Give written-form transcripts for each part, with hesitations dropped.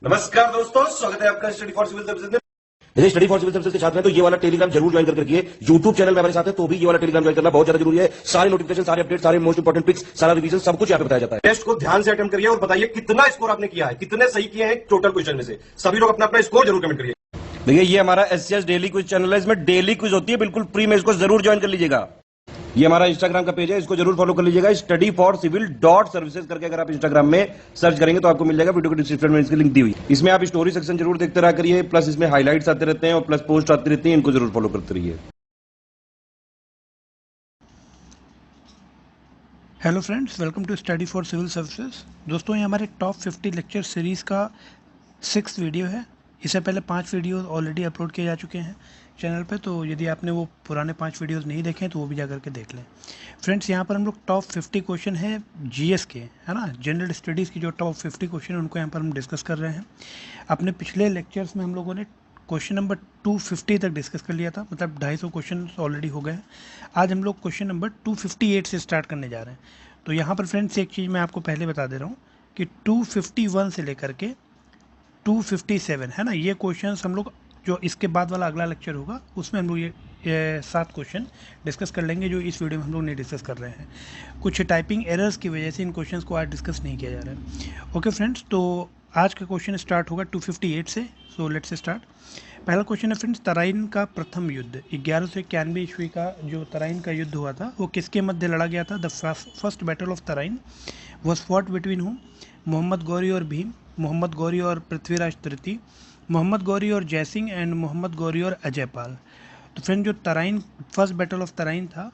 नमस्कार दोस्तों, स्वागत है आपका स्टडी फॉर सिविल सर्विसेज में। यदि स्टडी फॉर सिविल सर्विसेज के छात्र हैं तो ये वाला टेलीग्राम जरूर ज्वाइन करके रखिए। यूट्यूब चैनल में हमारे साथ है तो भी ये वाला टेलीग्राम ज्वाइन करना बहुत ज्यादा जरूरी है। सारे नोटिफिकेशन, सारे अपडेट, सारे मोस्ट इंपोर्टेंट पिक्स, सारा रिवीजन सब कुछ यहाँ पे बताया जाता है। टेस्ट को ध्यान से अटेम्प्ट करिए और बताइए कितना स्कोर आपने किया है, कितने सही किए हैं टोटल क्वेश्चन में से। सभी लोग अपना अपना स्कोर जरूर कमेंट करिए। देखिए ये हमारा एससीएस डेली क्विज चैनल है, इसमें डेली क्विज होती है, बिल्कुल फ्री में, इसको जरूर ज्वाइन कर लीजिएगा। ये हमारा इंस्टाग्राम का पेज है, इसको जरूर फॉलो कर लीजिएगा। Study for civil dot services करके अगर आप इंस्टाग्राम में सर्च करेंगे तो आपको मिल जाएगा। वीडियो के डिस्क्रिप्शन में इसकी लिंक दी हुई है। इसमें आप स्टोरी सेक्शन जरूर देखते रहा करिए, प्लस इसमें हाईलाइट्स आते रहते हैं और प्लस पोस्ट आती रहती है, इनको जरूर फॉलो करते रहिए। Hello friends, welcome to study for civil services. दोस्तों, ये हमारे टॉप 50 लेक्चर सीरीज़ का 6th वीडियो है। इससे पहले 5 वीडियो ऑलरेडी अपलोड किए जा चुके हैं चैनल पे, तो यदि आपने वो पुराने 5 वीडियोस नहीं देखे तो वो भी जा करके देख लें। फ्रेंड्स, यहाँ पर हम लोग टॉप 50 क्वेश्चन है जीएस के, है ना, जनरल स्टडीज़ की जो टॉप 50 क्वेश्चन है उनको यहाँ पर हम डिस्कस कर रहे हैं। अपने पिछले लेक्चर्स में हम लोगों ने क्वेश्चन नंबर 250 तक डिस्कस कर लिया था, मतलब 250 क्वेश्चन ऑलरेडी हो गए हैं। आज हम लोग क्वेश्चन नंबर 258 से स्टार्ट करने जा रहे हैं। तो यहाँ पर फ्रेंड्स एक चीज़ मैं आपको पहले बता दे रहा हूँ कि 251 से लेकर के 257 है ना, ये क्वेश्चंस हम लोग जो इसके बाद वाला अगला लेक्चर होगा उसमें हम लोग ये 7 क्वेश्चन डिस्कस कर लेंगे जो इस वीडियो में हम लोग नहीं डिस्कस कर रहे हैं। कुछ टाइपिंग एरर्स की वजह से इन क्वेश्चंस को आज डिस्कस नहीं किया जा रहा है। ओके फ्रेंड्स, तो आज का क्वेश्चन स्टार्ट होगा 258 से। So let's start. पहला क्वेश्चन है फ्रेंड्स, तराइन का प्रथम युद्ध 1191 ईस्वी का जो तराइन का युद्ध हुआ था वो किसके मध्य लड़ा गया था? The first battle of Tarain was fought between हुम? मोहम्मद गौरी और भीम, मोहम्मद गौरी और पृथ्वीराज तृतीय, मोहम्मद गौरी और जयसिंह एंड मोहम्मद गौरी और अजयपाल। तो फ्रेंड, जो Tarain first battle of Tarain था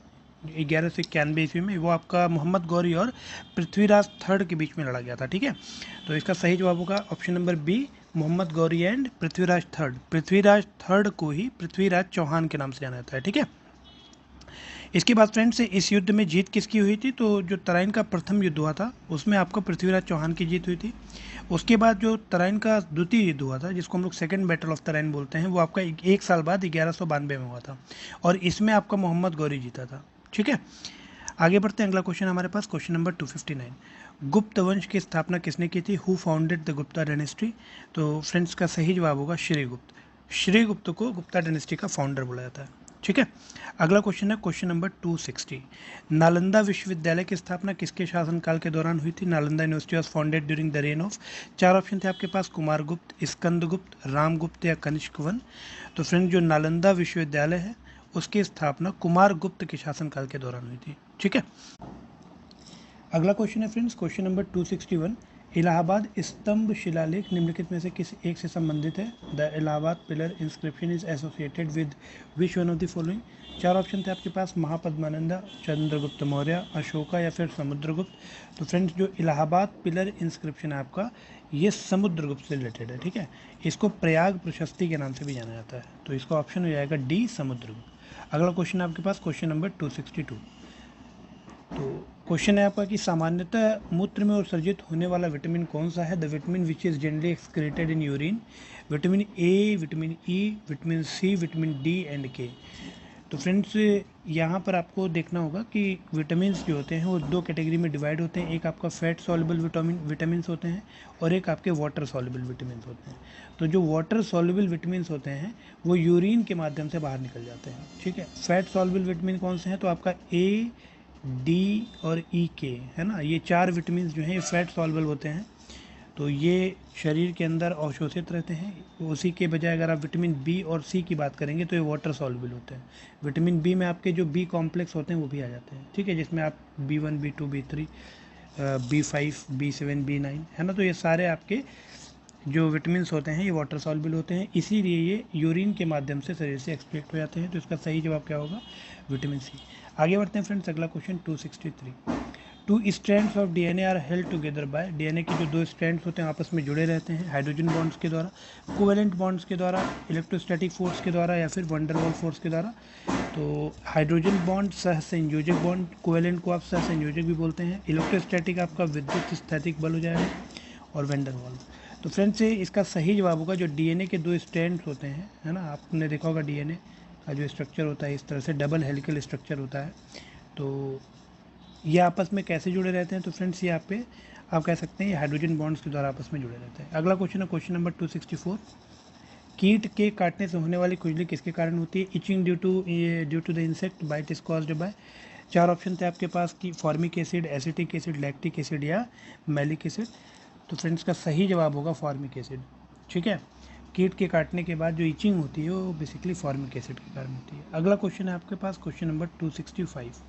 1191 ईस्वी में, वो आपका मोहम्मद गौरी और पृथ्वीराज थर्ड के बीच में लड़ा गया था। ठीक है, तो इसका सही जवाब होगा option number B, Mohammad Ghori and Prithviraj third. Prithviraj third को ही पृथ्वीराज चौहान के नाम से जाना जाता है। ठीक है, इसके बाद फ्रेंड्स इस युद्ध में जीत किसकी हुई थी? तो जो तराइन का प्रथम युद्ध हुआ था उसमें आपका पृथ्वीराज चौहान की जीत हुई थी। उसके बाद जो तराइन का द्वितीय युद्ध हुआ था जिसको हम लोग सेकंड बैटल ऑफ तराइन बोलते हैं, वो आपका एक साल बाद 1192 में हुआ था और इसमें आपका मोहम्मद गौरी जीता था। ठीक है, आगे बढ़ते हैं। अगला क्वेश्चन हमारे पास क्वेश्चन नंबर 259। गुप्त वंश की स्थापना किसने की थी? Who founded the Gupta dynasty? तो फ्रेंड्स का सही जवाब होगा श्रीगुप्त। श्रीगुप्त को गुप्ता डायनेस्टी का फाउंडर बोला जाता है। ठीक है, अगला क्वेश्चन है क्वेश्चन नंबर 260। नालंदा विश्वविद्यालय की स्थापना किसके शासनकाल के दौरान हुई थी? Nalanda university was founded during the rain of. 4 option थे आपके पास, कुमारगुप्त, स्कंदगुप्त, रामगुप्त या कनिष्क वन। तो फ्रेंड, जो नालंदा विश्वविद्यालय है उसकी स्थापना कुमारगुप्त के शासनकाल के दौरान हुई थी। ठीक है, अगला क्वेश्चन है फ्रेंड्स क्वेश्चन नंबर 261। इलाहाबाद स्तंभ शिलालेख निम्नलिखित में से किस एक से संबंधित है? The Allahabad pillar inscription is associated with which one of the following? 4 option थे आपके पास, महापद्मानंदा, चंद्रगुप्त मौर्य, अशोका या फिर समुद्रगुप्त। तो फ्रेंड्स, जो इलाहाबाद पिलर इंस्क्रिप्शन है आपका, ये समुद्रगुप्त से रिलेटेड है। ठीक है, इसको प्रयाग प्रशस्ति के नाम से भी जाना जाता है, तो इसका ऑप्शन हो जाएगा डी, समुद्रगुप्त। अगला क्वेश्चन है आपके पास क्वेश्चन नंबर 262। तो क्वेश्चन है आपका कि सामान्यतः मूत्र में उत्सर्जित होने वाला विटामिन कौन सा है? The vitamin which is generally excreted in urine? Vitamin A, vitamin E, vitamin C, vitamin D and K. तो फ्रेंड्स, यहाँ पर आपको देखना होगा कि विटामिन जो होते हैं वो 2 कैटेगरी में डिवाइड होते हैं। एक आपका फैट सॉल्युबल विटामिन होते हैं और एक आपके वाटर सॉल्युबल विटामिन होते हैं। तो जो वाटर सॉल्युबल विटामिन होते हैं वो यूरिन के माध्यम से बाहर निकल जाते हैं। ठीक है, फैट सॉल्युबल विटामिन कौन से हैं? तो आपका ए, डी और ई के, है ना, ये 4 विटामिन जो हैं ये फैट सॉल्युबल होते हैं। तो ये शरीर के अंदर अवशोषित रहते हैं। उसी के बजाय अगर आप विटामिन बी और सी की बात करेंगे तो ये वाटर सॉल्युबल होते हैं। विटामिन बी में आपके जो बी कॉम्प्लेक्स होते हैं वो भी आ जाते हैं। ठीक है, जिसमें आप B1, B2, B3, B5, B7, B9, है ना, तो ये सारे आपके जो विटामिन होते हैं ये वाटर सॉल्युबल होते हैं, इसीलिए ये यूरिन के माध्यम से शरीर से एक्सक्रीट हो जाते हैं। तो इसका सही जवाब क्या होगा? Vitamin C. आगे बढ़ते हैं फ्रेंड्स, अगला question 263। 2 strands of DNA are held together by? DNA के जो 2 स्ट्रैंड्स होते हैं आपस में जुड़े रहते हैं हाइड्रोजन बॉन्ड्स के द्वारा, कोवेलेंट बॉन्ड्स के द्वारा, इलेक्ट्रोस्टैटिक फोर्स के द्वारा या फिर वंडर वॉल फोर्स के द्वारा। तो हाइड्रोजन बॉन्ड सहसंयोजक बॉन्ड, कोवेलेंट को आप सहसंयोजक भी बोलते हैं, इलेक्ट्रोस्टैटिक आपका विद्युत स्थैतिक बल हो जाएगा और वंडर वॉल। तो फ्रेंड्स, इसका सही जवाब होगा जो डीएनए के 2 स्ट्रैंड्स होते हैं, है ना, आपने देखा होगा डीएनए का जो स्ट्रक्चर होता है इस तरह से डबल हेलिकल स्ट्रक्चर होता है। तो ये आपस में कैसे जुड़े रहते हैं? तो फ्रेंड्स, ये आप कह सकते हैं ये हाइड्रोजन बॉन्ड्स के द्वारा आपस में जुड़े रहते हैं। अगला क्वेश्चन है क्वेश्चन नंबर 264। कीट के काटने से होने वाली खुजली किसके कारण होती है? Itching due to the insect bite is caused by. 4 option थे आपके पास कि formic acid, acetic acid, lactic acid या मैलिक एसिड। तो फ्रेंड्स, का सही जवाब होगा फॉर्मिक एसिड। ठीक है, कीट के काटने के बाद जो इचिंग होती है वो बेसिकली फॉर्मिक एसिड के कारण होती है। अगला क्वेश्चन है आपके पास क्वेश्चन नंबर 265।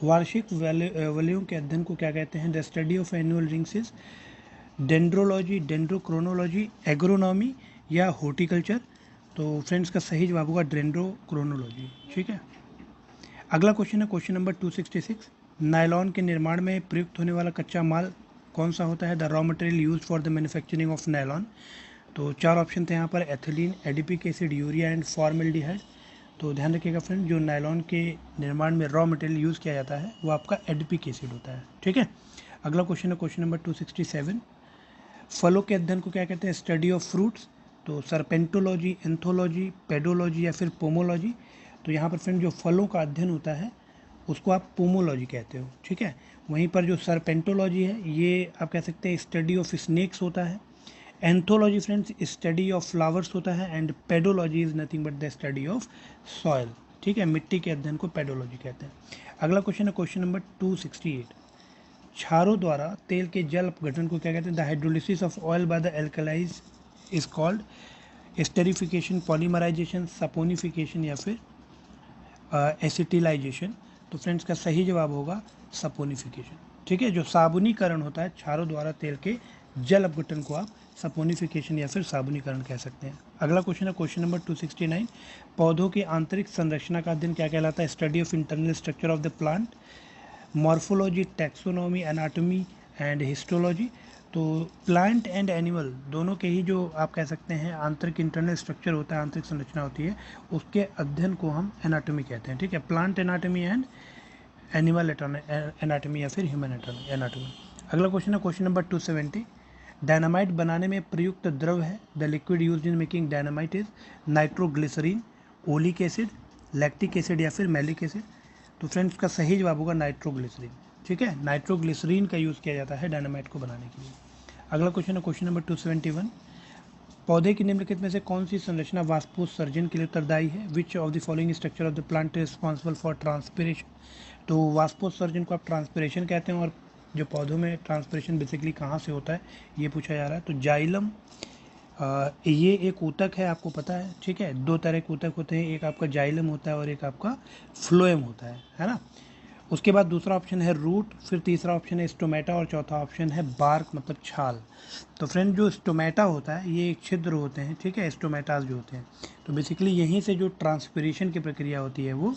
वार्षिक वलयों के अध्ययन को क्या कहते हैं? The study of annual rings is dendrology, dendrochronology, agronomy या हॉर्टिकल्चर। तो फ्रेंड्स, का सही जवाब होगा डेंड्रोक्रोनोलॉजी। ठीक है, अगला क्वेश्चन है क्वेश्चन नंबर 266। नायलॉन के निर्माण में प्रयुक्त होने वाला कच्चा माल कौन सा होता है? The raw material use for the manufacturing of nylon. तो 4 ऑप्शन थे यहाँ पर, ethylene, adipic acid, urea and formaldehyde. तो ध्यान रखिएगा फ्रेंड, जो नायलॉन के निर्माण में रॉ मटेरियल यूज़ किया जाता है वो आपका एडिपिक एसिड होता है। ठीक है, अगला क्वेश्चन है क्वेश्चन नंबर 267। फलों के अध्ययन को क्या कहते हैं? Study of fruits. तो सरपेंटोलॉजी, एंथोलॉजी, पेडोलॉजी या फिर पोमोलॉजी। तो यहाँ पर फ्रेंड, जो फलों का अध्ययन होता है उसको आप पोमोलॉजी कहते हो। ठीक है, वहीं पर जो सरपेंटोलॉजी है ये आप कह सकते हैं स्टडी ऑफ स्नेक्स होता है। Anthology friends study of flowers होता है and pedology is nothing but the study of soil. ठीक है, मिट्टी के अध्ययन को पेडोलॉजी कहते हैं। अगला क्वेश्चन है क्वेश्चन नंबर 268। क्षारों द्वारा तेल के जल अपघटन को क्या कहते हैं? The hydrolysis of oil by the alkalies is called esterification, polymerisation, saponification या फिर एसिटिलाइजेशन। तो फ्रेंड्स, का सही जवाब होगा सपोनिफिकेशन। ठीक है, जो साबुनीकरण होता है क्षारों द्वारा तेल के जल अपघटन को आप सपोनिफिकेशन या फिर साबुनीकरण कह सकते हैं। अगला क्वेश्चन है क्वेश्चन नंबर 269। पौधों की आंतरिक संरचना का अध्ययन क्या कहलाता है? Study of internal structure of the plant, morphology, taxonomy, anatomy and histology. तो प्लांट एंड एनिमल दोनों के ही जो आप कह सकते हैं आंतरिक इंटरनल स्ट्रक्चर होता है, आंतरिक संरचना होती है, उसके अध्ययन को हम एनाटॉमी कहते हैं। ठीक है, plant anatomy and animal anatomy या फिर ह्यूमन एनाटॉमी। अगला क्वेश्चन है क्वेश्चन नंबर 270। डायनामाइट बनाने में प्रयुक्त द्रव है? The liquid used in making dynamite is nitroglycerine, oleic acid, lactic acid या फिर मैलिक एसिड। तो फ्रेंड्स, का सही जवाब होगा नाइट्रोग्लिसरीन। ठीक है, नाइट्रोग्लिसरीन का यूज़ किया जाता है डायनामाइट को बनाने के लिए। अगला क्वेश्चन है क्वेश्चन नंबर 271। पौधे की निम्नलिखित में से कौन सी संरचना वाष्पोत्सर्जन के लिए उत्तरदायी है? विच of the following structure of the plant is responsible for transpiration. तो वाष्पोत्सर्जन को आप ट्रांसपिरेशन कहते हैं, और जो पौधों में ट्रांसपिरेशन बेसिकली कहाँ से होता है ये पूछा जा रहा है। तो जाइलम, ये एक ऊतक है, आपको पता है। ठीक है, 2 तरह के ऊतक होते हैं, एक आपका जाइलम होता है और एक आपका फ्लोएम होता है ना। उसके बाद दूसरा ऑप्शन है रूट, फिर तीसरा ऑप्शन है स्टोमेटा और चौथा ऑप्शन है बार्क मतलब छाल। तो फ्रेंड, जो स्टोमेटा होता है ये एक छिद्र होते हैं। ठीक है, स्टोमेटास जो होते हैं, तो बेसिकली यहीं से जो ट्रांसपिरेशन की प्रक्रिया होती है वो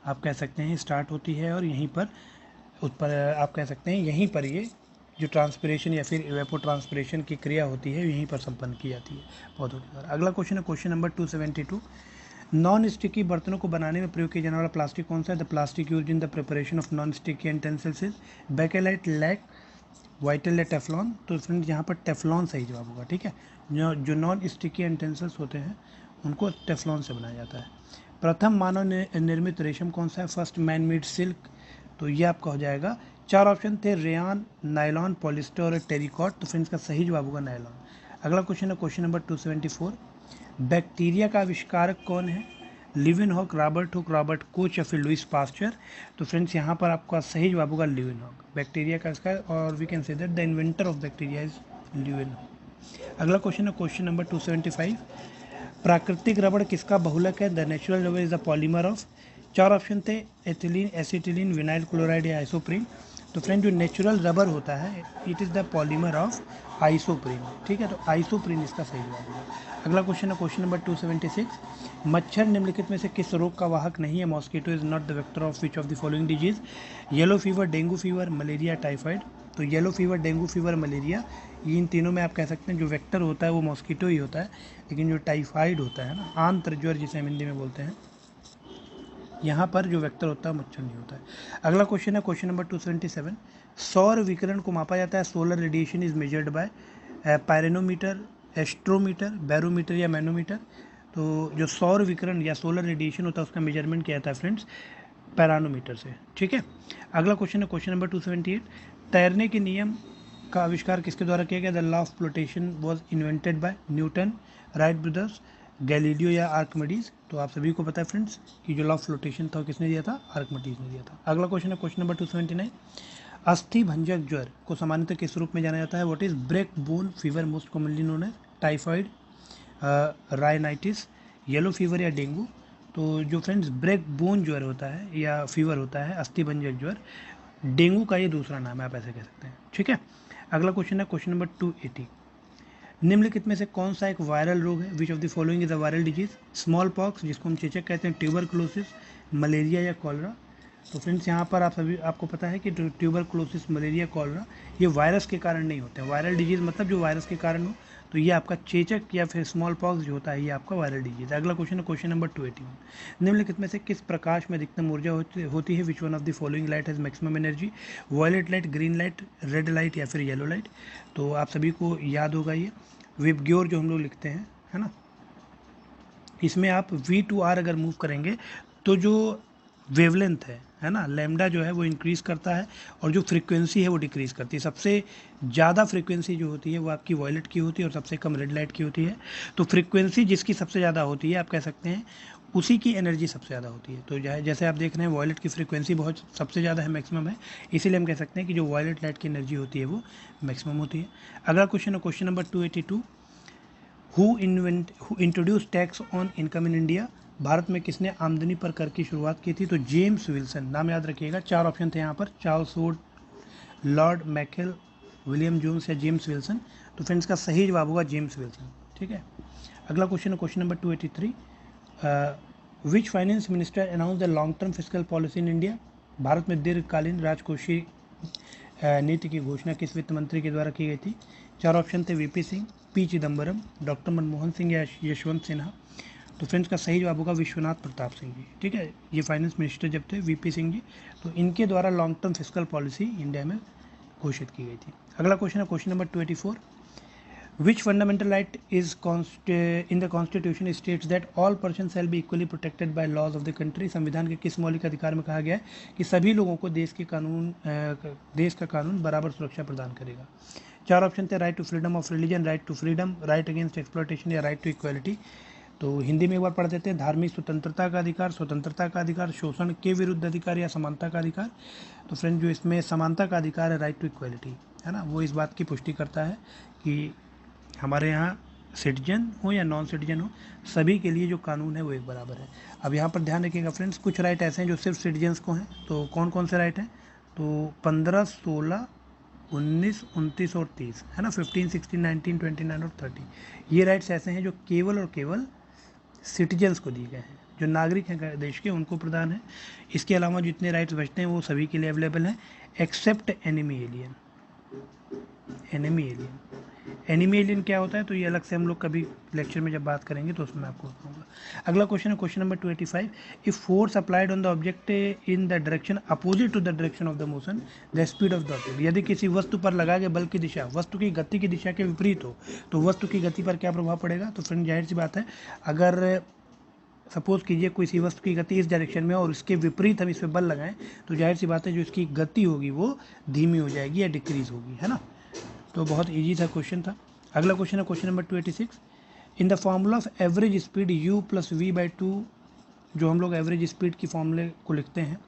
आप कह सकते हैं स्टार्ट होती है, और यहीं पर आप कह सकते हैं यहीं पर ये जो ट्रांसपिरेशन या फिर इवेपोट्रांसपिरेशन की क्रिया होती है यहीं पर संपन्न की जाती है पौधों के द्वारा। अगला क्वेश्चन है क्वेश्चन नंबर 272। नॉन स्टिकी बर्तनों को बनाने में प्रयोग किया जाने वाला प्लास्टिक कौन सा है? The plastic use in the preparation of non sticky utensils is bakelite, lac, vital या टेफ्लॉन। तो फ्रेंड्स, यहाँ पर टेफ्लॉन सही जवाब होगा। ठीक है, जो नॉन स्टिकी यूटेंसिल्स होते हैं उनको टेफ्लॉन से बनाया जाता है। प्रथम मानव निर्मित रेशम कौन सा है? First man made silk. तो ये आपका हो जाएगा, 4 ऑप्शन थे, रेयान, नायलॉन, पॉलिस्टर और टेरिकॉट। तो फ्रेंड्स, का सही जवाब होगा नायलॉन। अगला क्वेश्चन है क्वेश्चन नंबर 274। बैक्टीरिया का आविष्कारक कौन है? लिविनहॉक, रॉबर्ट हुक, रॉबर्ट कोच या फिर लुइस पास्चर। तो फ्रेंड्स, यहाँ पर आपका सही जवाब होगा लिविनहॉक। बैक्टीरिया का इसका, और we can say that the inventor of bacteria is Leeuwenhoek. अगला क्वेश्चन है क्वेश्चन नंबर 275। प्राकृतिक रबड़ किसका बहुलक है? The natural rubber is the polymer of. 4 option थे, एथिलीन, एसिटिलीन, विनाइल क्लोराइड या आइसोप्रीन। तो फ्रेंड, जो नेचुरल रबर होता है it is the polymer of isoprene. ठीक है, तो आइसोप्रीन इसका सही जवाब होगा। अगला क्वेश्चन है क्वेश्चन नंबर 276। मच्छर निम्नलिखित में से किस रोग का वाहक नहीं है? Mosquito is not the vector of which of the following disease? Yellow fever, dengue fever, malaria, typhoid. तो yellow fever, dengue fever, malaria, इन तीनों में आप कह सकते हैं जो वेक्टर होता है वो मॉस्किटो ही होता है, लेकिन जो टाइफाइड होता है ना, आंत्र ज्वर जिसे हम हिंदी में बोलते हैं, यहाँ पर जो वेक्टर होता है मच्छर नहीं होता है। अगला क्वेश्चन है क्वेश्चन नंबर 277। सौर विकिरण को मापा जाता है? Solar radiation is measured by pyranometer, astrometer, barometer या मैनोमीटर। तो जो सौर विकिरण या सोलर रेडिएशन होता है उसका मेजरमेंट किया जाता है फ्रेंड्स पैरानोमीटर से। ठीक है, अगला क्वेश्चन है क्वेश्चन नंबर 278, तैरने के नियम का आविष्कार किसके द्वारा किया गया? The law of flotation was invented by Newton, Wright brothers, Galileo या आर्किमिडीज। तो आप सभी को पता है फ्रेंड्स कि जो लॉ ऑफ फ्लोटेशन था किसने दिया था? आर्किमिडीज ने दिया था। अगला क्वेश्चन है क्वेश्चन नंबर 279, अस्थि भंजक ज्वर को सामान्यतः किस रूप में जाना जाता है? What is break bone fever most commonly known as? Typhoid, rhinitis, yellow fever या डेंगू? तो जो फ्रेंड्स ब्रेक बोन ज्वर होता है या फीवर होता है, अस्थि भंजक ज्वर, डेंगू का ये दूसरा नाम है, आप ऐसे कह सकते हैं। ठीक है, अगला क्वेश्चन है क्वेश्चन नंबर 280, निम्नलिखित में से कौन सा एक वायरल रोग है? विच of the following is a viral disease? Small pox जिसको हम चेचक कहते हैं, ट्यूबरकुलोसिस, मलेरिया या कॉलरा? तो फ्रेंड्स यहाँ पर आपको पता है कि ट्यूबरकुलोसिस, मलेरिया, कॉलरा ये वायरस के कारण नहीं होते हैं। वायरल डिजीज मतलब जो वायरस के कारण हो, तो ये आपका चेचक या फिर स्मॉल पॉक्स जो होता है ये आपका वायरल डिजीज है। अगला क्वेश्चन है क्वेश्चन नंबर 281, निम्नलिखित में से किस प्रकाश में अधिकतम ऊर्जा होती है? Which one of the following light has maximum energy? Violet light, green light, red light या फिर येलो लाइट? तो आप सभी को याद होगा ये विबग्योर जो हम लोग लिखते हैं, है ना, इसमें आप V2R अगर मूव करेंगे तो जो वेवलेंथ है ना, लैम्डा जो है वो इंक्रीज़ करता है और जो फ्रीक्वेंसी है वो डिक्रीज़ करती है। सबसे ज़्यादा फ्रीक्वेंसी जो होती है वो आपकी वॉयलेट की होती है और सबसे कम रेड लाइट की होती है। तो फ्रीक्वेंसी जिसकी सबसे ज़्यादा होती है आप कह सकते हैं उसी की एनर्जी सबसे ज़्यादा होती है। तो जैसे आप देख रहे हैं वॉयलेट की फ्रीक्वेंसी बहुत सबसे ज़्यादा है, मैक्सिमम है, इसीलिए हम कह सकते हैं कि जो वॉयलेट लाइट की एनर्जी होती है वो मैक्सिमम होती है। अगला क्वेश्चन है question number 282, who introduce tax on income in India? Bharat में किसने आमदनी पर कर की शुरुआत की थी? तो जेम्स विल्सन, नाम याद रखिएगा। 4 ऑप्शन थे यहाँ पर, Charles Wood, Lord Macaulay, William Jones या जेम्स विल्सन। तो फ्रेंड्स का सही जवाब होगा जेम्स विल्सन। ठीक है, अगला क्वेश्चन है question number 283, which finance minister announce the long term fiscal policy in India? Bharat में दीर्घकालीन राजकोषीय नीति की घोषणा किस वित्त मंत्री के द्वारा की गई थी? 4 ऑप्शन थे, VP Singh, P Chidambaram, doctor Manmohan Singh या यशवंत सिन्हा? तो फ्रेंड्स का सही जवाब होगा विश्वनाथ प्रताप सिंह जी। ठीक है, ये फाइनेंस मिनिस्टर जब थे वीपी सिंह जी, तो इनके द्वारा long term fiscal policy India में घोषित की गई थी। अगला क्वेश्चन है question number 284, which fundamental right is in the constitution states that all person shall be equally protected by laws of the country? संविधान के किस मौलिक अधिकार में कहा गया है कि सभी लोगों को देश का कानून बराबर सुरक्षा प्रदान करेगा? 4 ऑप्शन थे, right to freedom of religion, right to freedom, right against exploitation या राइट टू इक्वालिटी? तो हिंदी में एक बार पढ़ देते हैं, धार्मिक स्वतंत्रता का अधिकार, स्वतंत्रता का अधिकार, शोषण के विरुद्ध अधिकार या समानता का अधिकार? तो फ्रेंड जो इसमें समानता का अधिकार है, राइट टू इक्वालिटी, है ना, वो इस बात की पुष्टि करता है कि हमारे यहाँ सिटीजन हो या नॉन सिटीजन हो, सभी के लिए जो कानून है वो एक बराबर है। अब यहाँ पर ध्यान रखिएगा फ्रेंड्स, कुछ राइट ऐसे हैं जो सिर्फ सिटीजन्स को हैं। तो कौन कौन से राइट हैं? तो 15, 16, 19, 29 और 30, है ना, 15, 16, 19, 29 और 30, ये राइट्स ऐसे हैं जो केवल और केवल सिटीजन्स को दिए गए हैं, जो नागरिक हैं देश के, उनको प्रदान है। इसके अलावा जितने राइट्स बचते हैं वो सभी के लिए अवेलेबल हैं, except enemy alien. Enemy alien क्या होता है तो ये अलग से हम लोग कभी लेक्चर में जब बात करेंगे तो उसमें आपको बताऊंगा। अगला क्वेश्चन है question number 285, if force applied on the object in the direction opposite to the direction of the motion, the speed of the object? यदि किसी वस्तु पर लगाए गए बल की दिशा वस्तु की गति की दिशा के विपरीत हो तो वस्तु की गति पर क्या प्रभाव पड़ेगा? तो फ्रेंड जाहिर सी बात है, अगर सपोज कीजिए कोई सी वस्तु की गति इस डायरेक्शन में और इसके विपरीत हम इस पर बल लगाएं तो जाहिर सी बात है जो इसकी गति होगी वो धीमी हो जाएगी या डिक्रीज होगी, है ना। तो बहुत इजी सा क्वेश्चन था। अगला क्वेश्चन है question number 286, in the formula of average speed u + v/2, जो हम लोग एवरेज स्पीड की फॉर्मूले को लिखते हैं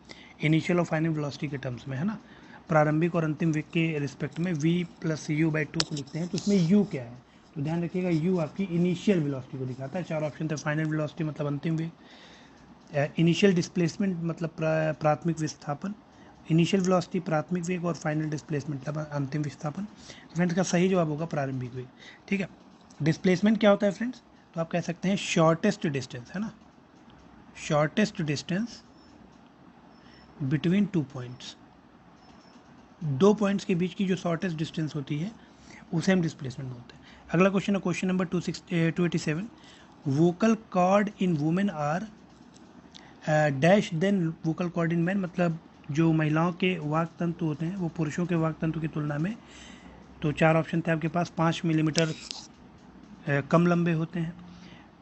इनिशियल और फाइनल वेलोसिटी के टर्म्स में, है ना, प्रारंभिक और अंतिम वेग के रिस्पेक्ट में v + u/2 को लिखते हैं। तो इसमें u क्या है? तो ध्यान रखिएगा u आपकी इनिशियल वेलोसिटी को दिखाता है। 4 ऑप्शन थे, फाइनल वेलोसिटी मतलब अंतिम वेग, इनिशियल डिस्प्लेसमेंट मतलब प्राथमिक विस्थापन, इनिशियल वेलोसिटी प्राथमिक वेग और फाइनल डिस्प्लेसमेंट मतलब अंतिम विस्थापन। फ्रेंड्स का सही जवाब होगा प्रारंभिक वेग। ठीक है, डिस्प्लेसमेंट क्या होता है फ्रेंड्स? तो आप कह सकते हैं शॉर्टेस्ट डिस्टेंस, है ना, shortest distance between 2 points, 2 points के बीच की जो शॉर्टेस्ट डिस्टेंस होती है उसे हम डिस्प्लेसमेंट बोलते हैं। अगला क्वेश्चन है question number 287, vocal cord in women are dash than vocal cord in man, मतलब जो महिलाओं के वाक तंतु होते हैं वो पुरुषों के वाक तंतु की तुलना में, तो 4 ऑप्शन थे आपके पास, 5 मिलीमीटर कम लंबे होते हैं,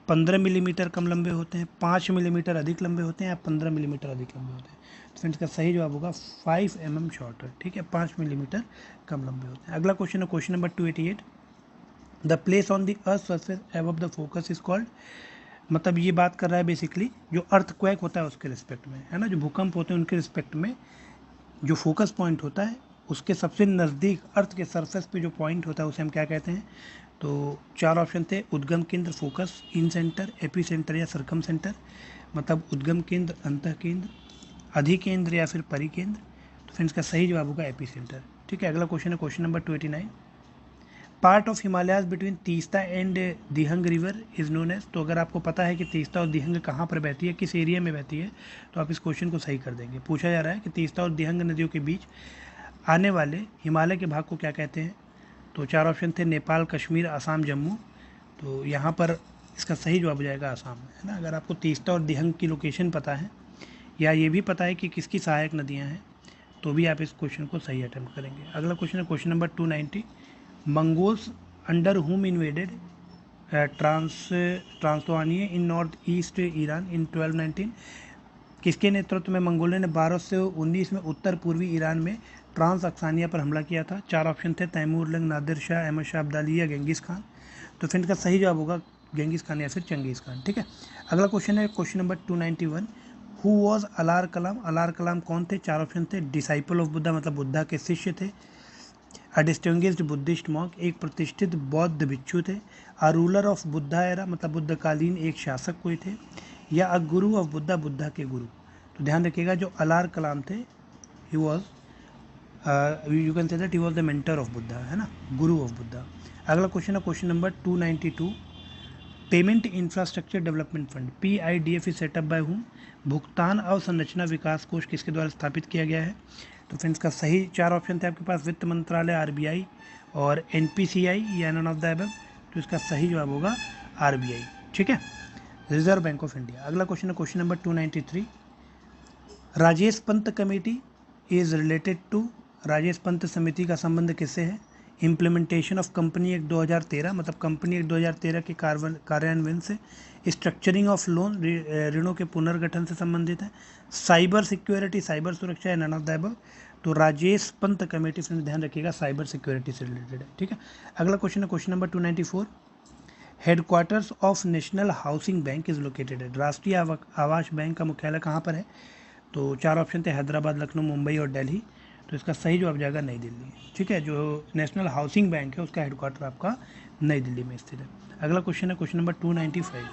15 मिलीमीटर कम लंबे होते हैं, 5 मिलीमीटर अधिक लंबे होते हैं, या 15 मिलीमीटर अधिक लंबे होते हैं। तो फ्रेंड्स, का सही जवाब होगा 5 mm शॉर्टर। ठीक है, 5 मिलीमीटर कम लंबे होते हैं। अगला क्वेश्चन है question number 288। The place on the earth surface above the focus is called. मतलब ये बात कर रहा है बेसिकली जो अर्थक्वेक होता है उसके रिस्पेक्ट में, है ना, जो भूकंप होते हैं उनके रिस्पेक्ट में जो फोकस पॉइंट होता है उसके सबसे नज़दीक अर्थ के सरफेस पे जो पॉइंट होता है उसे हम क्या कहते हैं। तो 4 ऑप्शन थे, उद्गम केंद्र, फोकस, इन सेंटर, एपी सेंटर या सरकम सेंटर। मतलब उद्गम केंद्र, अंतः केंद्र, अधिकेंद्र या फिर परिकेंद्र। तो फ्रेंड्स, का सही जवाब होगा एपी सेंटर। ठीक है, अगला क्वेश्चन है question number 289। Part of Himalayas between Teesta and Dihang river is known as. तो अगर आपको पता है कि तीस्ता और दिहंग कहाँ पर बहती है, किस एरिया में बहती है, तो आप इस क्वेश्चन को सही कर देंगे। पूछा जा रहा है कि तीस्ता और दिहंग नदियों के बीच आने वाले हिमालय के भाग को क्या कहते हैं। तो 4 ऑप्शन थे, नेपाल, कश्मीर, असम, जम्मू। तो यहाँ पर इसका सही जवाब हो जाएगा असम, है ना। अगर आपको तीस्ता और दिहंग की लोकेशन पता है या ये भी पता है कि किसकी सहायक नदियाँ हैं, तो भी आप इस क्वेश्चन को सही अटेम्प्ट करेंगे। अगला क्वेश्चन है क्वेश्चन नंबर 290। मंगोल्स अंडर हुम इन्वेडेड ट्रांसवानिया इन नॉर्थ ईस्ट ईरान इन 1219। किसके नेतृत्व में मंगोलों ने 1219 में उत्तर पूर्वी ईरान में ट्रांस अक्सानिया पर हमला किया था। 4 ऑप्शन थे, तैमूर लंग, नादिर शाह, अहमद शाह अब्दाली या गेंगिस खान। तो फ्रेंड्स, का सही जवाब होगा गेंगिस खान या फिर चंगेज़ खान। ठीक है, अगला क्वेश्चन है क्वेश्चन नंबर 291। हु वॉज अलार कलाम। अलार कलाम कौन थे। 4 ऑप्शन थे, डिसाइपल ऑफ बुद्धा, मतलब बुद्धा के शिष्य थे। अ डिस्टिंग्विश्ड बुद्धिस्ट मॉन्क, एक प्रतिष्ठित बौद्ध भिक्षु थे। A ruler of Buddha era, मतलब बुद्धकालीन एक शासक कोई थे। या अ गुरु ऑफ बुद्धा, बुद्धा के गुरु। तो ध्यान रखिएगा, जो अलार कलाम थे, he was you can say that he was the mentor of Buddha, है ना, गुरु ऑफ बुद्धा। अगला क्वेश्चन है question number 292। Payment infrastructure development fund PIDF is setup by whom. भुगतान अवसंरचना विकास कोष किसके द्वारा स्थापित किया गया है। तो फ्रेंड्स, का सही 4 ऑप्शन थे आपके पास, वित्त मंत्रालय, RBI और NPCI या नन ऑफ द अबव। तो इसका सही जवाब होगा RBI। ठीक है, रिजर्व बैंक ऑफ इंडिया। अगला क्वेश्चन है question number 293। Rajesh Pant committee is related to. Rajesh Pant समिति का संबंध किससे है। इम्प्लीमेंटेशन ऑफ कंपनी एक्ट 2013, मतलब कंपनी एक्ट 2013 के कार्यान्वयन से। स्ट्रक्चरिंग ऑफ लोन, ऋणों के पुनर्गठन से संबंधित है। साइबर सिक्योरिटी, साइबर सुरक्षा है, नन ऑफ द अबव। तो राजेश पंत कमेटी, फ्रेंड्स ध्यान रखिएगा, साइबर सिक्योरिटी से रिलेटेड है। ठीक है, अगला क्वेश्चन है question number 294। Headquarters of national housing bank is located है। राष्ट्रीय आवास बैंक का मुख्यालय कहाँ पर है। तो 4 ऑप्शन थे, हैदराबाद, लखनऊ, मुंबई और दिल्ली। तो इसका सही जवाब जाएगा नई दिल्ली। ठीक है, जो नेशनल हाउसिंग बैंक है उसका हेडक्वार्टर आपका नई दिल्ली में स्थित है। अगला क्वेश्चन है question number 295।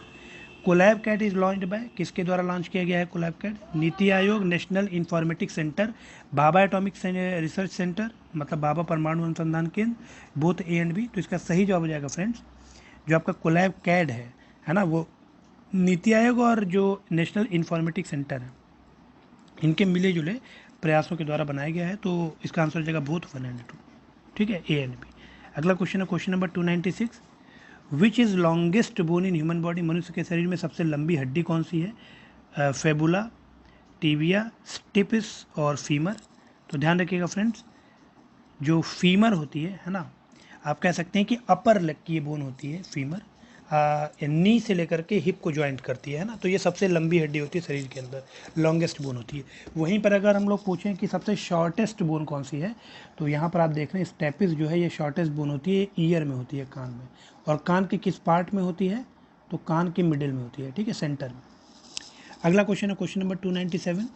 Collab cat is launched by, किसके द्वारा लॉन्च किया गया है collab cat. NITI Aayog, national informatics centre, Bhabha atomic research centre, मतलब भाभा परमाणु अनुसंधान केंद्र, बोथ A एंड B। तो इसका सही जवाब हो जाएगा फ्रेंड्स, जो आपका कोलैब कैट है ना, वो नीति आयोग और जो नेशनल इंफॉर्मेटिक्स सेंटर है, इनके मिले जुले प्रयासों के द्वारा बनाया गया है। तो इसका आंसर हो जाएगा बोथ 1 एंड 2। ठीक है, A एंड B। अगला क्वेश्चन है question number 296। Which is longest bone in human body. मनुष्य के शरीर में सबसे लंबी हड्डी कौन सी है। फेबुला, टिबिया, स्टिपिस और फीमर। तो ध्यान रखिएगा फ्रेंड्स, जो फीमर होती है ना, आप कह सकते हैं कि अपर लेग की ये बोन होती है फीमर, नी से लेकर के हिप को ज्वाइंट करती है ना। तो ये सबसे लंबी हड्डी होती है शरीर के अंदर, लॉन्गेस्ट बोन होती है। वहीं पर अगर हम लोग पूछें कि सबसे शॉर्टेस्ट बोन कौन सी है, तो यहाँ पर आप देख रहे हैं स्टेपिस जो है ये शॉर्टेस्ट बोन होती है, ईयर में होती है, कान में। और कान के किस पार्ट में होती है, तो कान के मिडिल में होती है। ठीक है, सेंटर में। अगला क्वेश्चन है question number 297।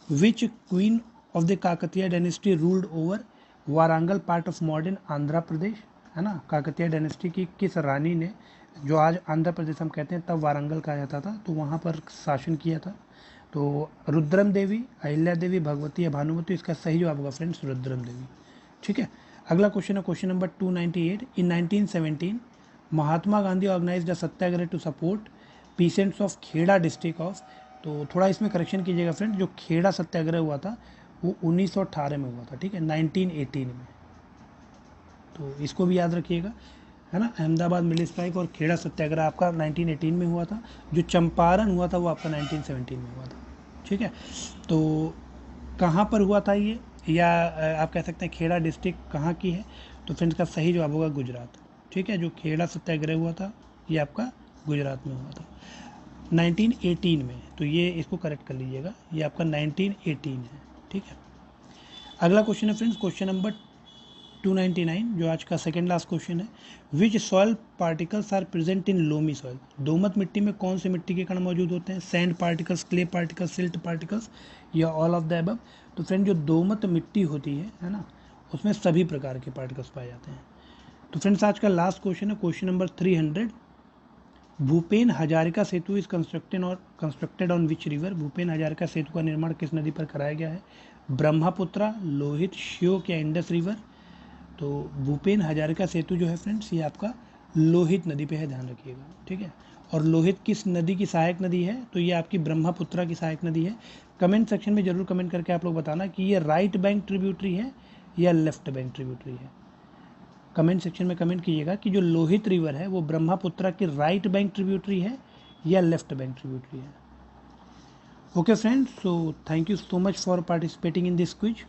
Which queen of the Kakatiya dynasty ruled over Warangal part of modern Andhra Pradesh, है ना। काकतीय डायनेस्टी की किस रानी ने, जो आज आंध्र प्रदेश हम कहते हैं तब वारंगल कहा जाता था, तो वहाँ पर शासन किया था। तो रुद्रम देवी, अहिल्या देवी, भगवती या भानुमती। इसका सही जवाब होगा फ्रेंड्स रुद्रम देवी। ठीक है, अगला क्वेश्चन है question number 298। In 1917 Mahatma Gandhi organised a satyagraha to support peasants of Kheda district of. तो थोड़ा इसमें करेक्शन कीजिएगा फ्रेंड्स, जो खेड़ा सत्याग्रह हुआ था वो 1918 में हुआ था। ठीक है, 1918 में। तो इसको भी याद रखिएगा, है ना। अहमदाबाद मिल स्ट्राइक और खेड़ा सत्याग्रह आपका 1918 में हुआ था। जो चंपारण हुआ था वो आपका 1917 में हुआ था। ठीक है, तो कहाँ पर हुआ था ये, या आप कह सकते हैं खेड़ा डिस्ट्रिक्ट कहाँ की है। तो फ्रेंड्स, का सही जवाब होगा गुजरात। ठीक है, जो खेड़ा सत्याग्रह हुआ था ये आपका गुजरात में हुआ था 1918 में, तो ये इसको करेक्ट कर लीजिएगा, ये आपका 1918 है। ठीक है, अगला क्वेश्चन है फ्रेंड्स, क्वेश्चन नंबर 299 जो आज का सेकेंड लास्ट क्वेश्चन है। Which soil particles are present in loamy soil? दोमट मिट्टी में कौन से मिट्टी के कण मौजूद होते हैं? Sand particles, clay particles, silt particles या ऑल ऑफ द अबव? तो फ्रेंड जो दोमट मिट्टी होती है ना, उसमें सभी प्रकार के पार्टिकल्स पाए जाते हैं। तो फ्रेंड्स आज का लास्ट क्वेश्चन है question number 300। Bhupen Hazarika Setu is constructed on which river? Bhupen Hazarika Setu का निर्माण किस नदी पर कराया गया है? ब्रह्मपुत्रा, लोहित, श्योक या इंडस रिवर? तो भूपेन हजारिका सेतु जो है फ्रेंड्स ये आपका लोहित नदी पे है, ध्यान रखिएगा। ठीक है, और लोहित किस नदी की सहायक नदी है? तो ये आपकी ब्रह्मपुत्रा की सहायक नदी है। कमेंट सेक्शन में जरूर कमेंट करके आप लोग बताना कि ये राइट बैंक ट्रिब्यूटरी है या लेफ्ट बैंक ट्रिब्यूटरी है। कमेंट सेक्शन में कमेंट कीजिएगा कि जो लोहित रिवर है वो ब्रह्मपुत्रा की राइट बैंक ट्रिब्यूटरी है या लेफ्ट बैंक ट्रिब्यूटरी है। Okay friends, so thank you so much for participating in this quiz.